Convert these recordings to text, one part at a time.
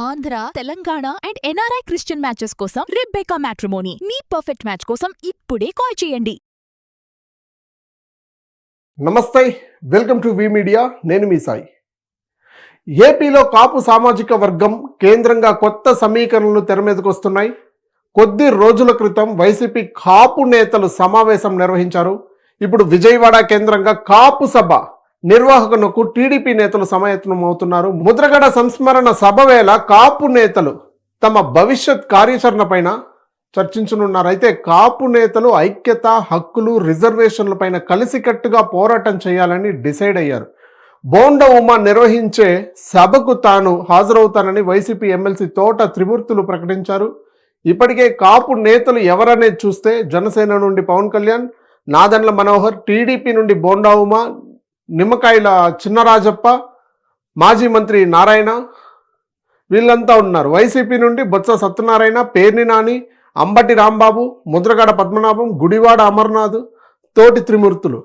Andhra, Telangana and NRI Christian matches కోసం Rebecca matrimony మీ perfect match కోసం ఇప్పుడే కాల్ చేయండి. నమస్తే, వెల్కమ్ టు వి మీడియా. నేను మీ సాయి. ఏపీలో కాపు సామాజిక వర్గం కేంద్రంగా కొత్త సమీకరణలు తెర మీదకు వస్తున్నాయి. కొద్ది రోజుల క్రితం వైసీపీ కాపు నేతలు సమావేశం నిర్వహించారు. ఇప్పుడు విజయవాడ కేంద్రంగా కాపు సభ నిర్వాహకులకు టీడీపీ నేతలు సమాయత్నం అవుతున్నారు. ముద్రగడ సంస్మరణ సభ వేళ కాపు నేతలు తమ భవిష్యత్ కార్యాచరణ పైన చర్చించనున్నారు. అయితే కాపు నేతలు ఐక్యత, హక్కులు, రిజర్వేషన్ల పైన కలిసికట్టుగా పోరాటం చేయాలని డిసైడ్ అయ్యారు. బోండా ఉమా నిర్వహించే సభకు తాను హాజరవుతానని వైసీపీ ఎమ్మెల్సీ తోట త్రిమూర్తులు ప్రకటించారు. ఇప్పటికే కాపు నేతలు ఎవరనేది చూస్తే జనసేన నుండి పవన్ కళ్యాణ్, నాదెండ్ల మనోహర్, టీడీపీ నుండి బోండా ఉమా, నిమ్మకాయల చిన్నరాజప్ప, మాజీ మంత్రి నారాయణ, వీళ్ళంతా ఉన్నారు. వైసీపీ నుండి బొత్స సత్యనారాయణ, పేర్ని నాని, అంబటి రాంబాబు, ముద్రగడ పద్మనాభం, గుడివాడ అమర్నాథ్, తోటి త్రిమూర్తులు.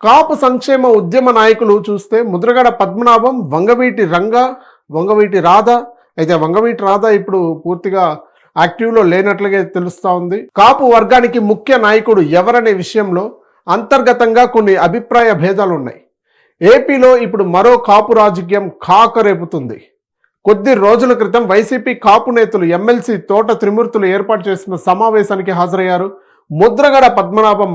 కాపు సంక్షేమ ఉద్యమ నాయకులు చూస్తే ముద్రగడ పద్మనాభం, వంగవీటి రంగ, వంగవీటి రాధ. అయితే వంగవీటి రాధ ఇప్పుడు పూర్తిగా యాక్టివ్లో లేనట్లుగా తెలుస్తూ ఉంది. కాపు వర్గానికి ముఖ్య నాయకుడు ఎవరనే విషయంలో అంతర్గతంగా కొన్ని అభిప్రాయ భేదాలు ఉన్నాయి. ఏపీలో ఇప్పుడు మరో కాపు రాజకీయం కాకరేపుతుంది. కొద్ది రోజుల క్రితం వైసీపీ కాపు నేతలు ఎమ్మెల్సీ తోట త్రిమూర్తులు ఏర్పాటు చేసిన సమావేశానికి హాజరయ్యారు. ముద్రగడ పద్మనాభం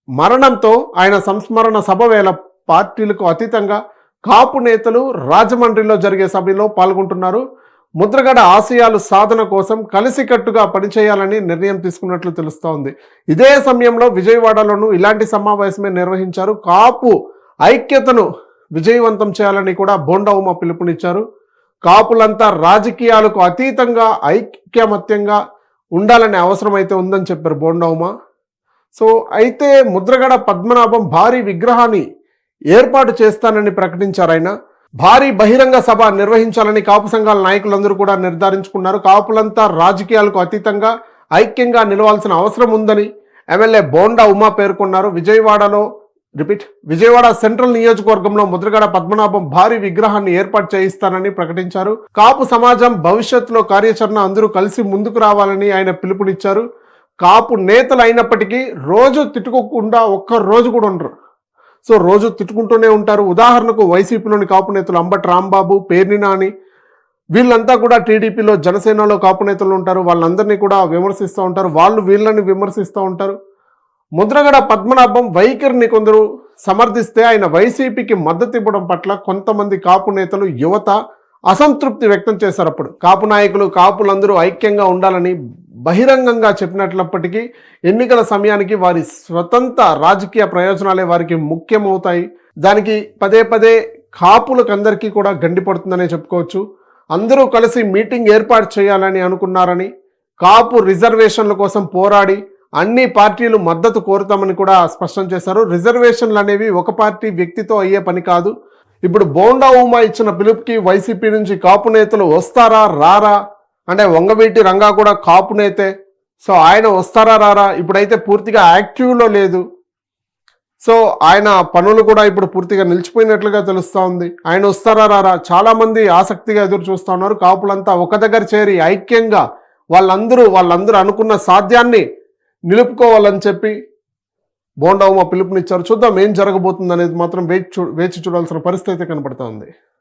మరణంతో ఆయన సంస్మరణ సభ వేళ పార్టీలకు అతీతంగా కాపు నేతలు రాజమండ్రిలో జరిగే సభలో పాల్గొంటున్నారు. ముద్రగడ ఆశయాలు సాధన కోసం కలిసికట్టుగా పనిచేయాలని నిర్ణయం తీసుకున్నట్లు తెలుస్తోంది. ఇదే సమయంలో విజయవాడలోనూ ఇలాంటి సమావేశమే నిర్వహించారు. కాపు ఐక్యతను విజయవంతం చేయాలని కూడా బోండా ఉమా పిలుపునిచ్చారు. కాపులంతా రాజకీయాలకు అతీతంగా ఐక్యమత్యంగా ఉండాలనే అవసరం అయితే ఉందని చెప్పారు బోండా ఉమా. సో అయితే ముద్రగడ పద్మనాభం భారీ విగ్రహాన్ని ఏర్పాటు చేస్తానని ప్రకటించారు. ఆయన భారీ బహిరంగ సభ నిర్వహించాలని కాపు సంఘాల నాయకులందరూ కూడా నిర్ధారించుకున్నారు. కాపులంతా రాజకీయాలకు అతీతంగా ఐక్యంగా నిలవాల్సిన అవసరం ఉందని ఎమ్మెల్యే బోండా ఉమా పేర్కొన్నారు. విజయవాడ సెంట్రల్ నియోజకవర్గంలో ముద్రగడ పద్మనాభం భారీ విగ్రహాన్ని ఏర్పాటు చేయిస్తానని ప్రకటించారు. కాపు సమాజం భవిష్యత్తులో కార్యాచరణ అందరూ కలిసి ముందుకు రావాలని ఆయన పిలుపునిచ్చారు. కాపు నేతలు అయినప్పటికీ రోజు తిట్టుకోకుండా ఒక్క రోజు కూడా ఉండరు. సో రోజు తిట్టుకుంటూనే ఉంటారు. ఉదాహరణకు వైసీపీలోని కాపు నేతలు అంబటి రాంబాబు, పేర్ని నాని, వీళ్ళంతా కూడా టీడీపీలో జనసేనలో కాపు నేతలు ఉంటారు. వాళ్ళందరినీ కూడా విమర్శిస్తూ ఉంటారు. వాళ్ళు వీళ్ళని విమర్శిస్తూ ఉంటారు. ముద్రగడ పద్మనాభం వైఖరిని కొందరు సమర్థిస్తే ఆయన వైసీపీకి మద్దతు ఇవ్వడం పట్ల కొంతమంది కాపు నేతలు, యువత అసంతృప్తి వ్యక్తం చేశారు. అప్పుడు కాపు నాయకులు కాపులందరూ ఐక్యంగా ఉండాలని బహిరంగంగా చెప్పినట్లప్పటికీ ఎన్నికల సమయానికి వారి స్వతంత్ర రాజకీయ ప్రయోజనాలే వారికి ముఖ్యమవుతాయి. దానికి పదే పదే కాపులకు అందరికీ కూడా గండిపడుతుందనే చెప్పుకోవచ్చు. అందరూ కలిసి మీటింగ్ ఏర్పాటు చేయాలని అనుకున్నారని, కాపు రిజర్వేషన్ల కోసం పోరాడి అన్ని పార్టీలు మద్దతు కోరుతామని కూడా స్పష్టం చేశారు. రిజర్వేషన్లు అనేవి ఒక పార్టీ వ్యక్తితో అయ్యే పని కాదు. ఇప్పుడు బోండా ఉమా ఇచ్చిన పిలుపుకి వైసీపీ నుంచి కాపు నేతలు వస్తారా రారా అంటే వంగవీటి రంగా కూడా కాపు నేతే. సో ఆయన వస్తారా రారా ఇప్పుడైతే పూర్తిగా యాక్టివ్లో లేదు. సో ఆయన పనులు కూడా ఇప్పుడు పూర్తిగా నిలిచిపోయినట్లుగా తెలుస్తూ ఉంది. ఆయన వస్తారా రారా చాలా మంది ఆసక్తిగా ఎదురు చూస్తూ ఉన్నారు. కాపులంతా ఒక దగ్గర చేరి ఐక్యంగా వాళ్ళందరూ అనుకున్న సాధ్యాన్ని నిలుపుకోవాలని చెప్పి బోండా ఉమా పిలుపునిచ్చారు. చూద్దాం ఏం జరగబోతుంది అనేది మాత్రం వేచి చూడాల్సిన పరిస్థితి కనపడుతోంది.